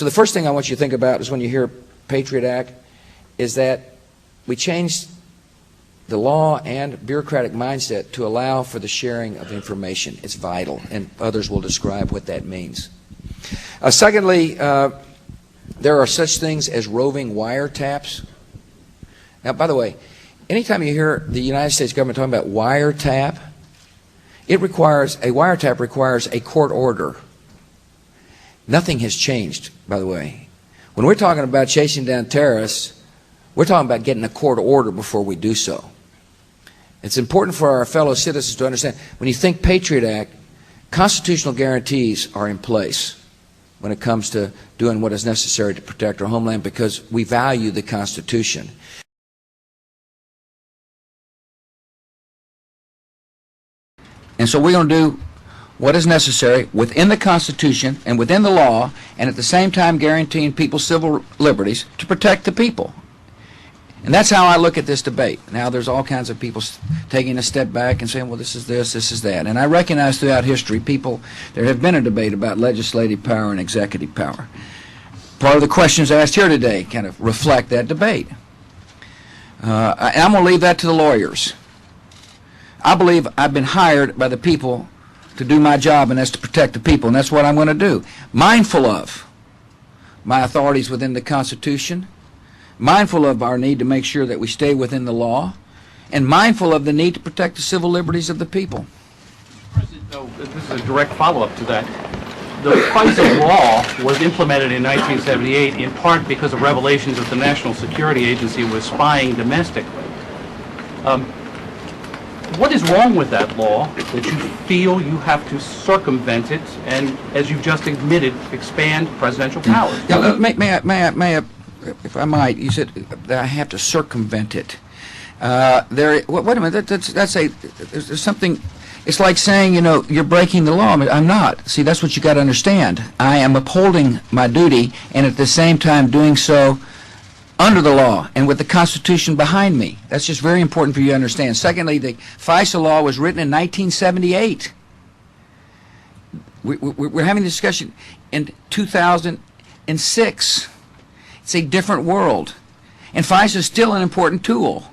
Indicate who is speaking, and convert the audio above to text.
Speaker 1: So the first thing I want you to think about is when you hear Patriot Act is that we changed the law and bureaucratic mindset to allow for the sharing of information. It's vital, and others will describe what that means. Secondly, there are such things as roving wiretaps. Now, by the way, anytime you hear the United States government talking about wiretap, a wiretap requires a court order. Nothing has changed, by the way. When we're talking about chasing down terrorists, we're talking about getting a court order before we do so. It's important for our fellow citizens to understand, when you think Patriot Act, constitutional guarantees are in place when it comes to doing what is necessary to protect our homeland, because we value the Constitution. And so we're going to do what is necessary within the Constitution and within the law, and at the same time guaranteeing people's civil liberties to protect the people. And that's how I look at this debate. Now there's all kinds of people taking a step back and saying, well, this is this, this is that. And I recognize throughout history there have been a debate about legislative power and executive power. Part of the questions asked here today kind of reflect that debate. And I'm going to leave that to the lawyers. I believe I've been hired by the people to do my job, and that's to protect the people, and that's what I'm going to do. Mindful of my authorities within the Constitution, mindful of our need to make sure that we stay within the law, and mindful of the need to protect the civil liberties of the people.
Speaker 2: President, this is a direct follow-up to that. The FISA law was implemented in 1978 in part because of revelations that the National Security Agency was spying domestically. What is wrong with that law that you feel you have to circumvent it and, as you've just admitted, expand presidential powers?
Speaker 1: Yeah, may I, if I might, you said that I have to circumvent it. Wait a minute, there's something, it's like saying, you know, you're breaking the law. I'm not. See, that's what you got to understand. I am upholding my duty and at the same time doing so under the law and with the Constitution behind me. That's just very important for you to understand. Secondly, the FISA law was written in 1978. We're having a discussion in 2006. It's a different world. And FISA is still an important tool.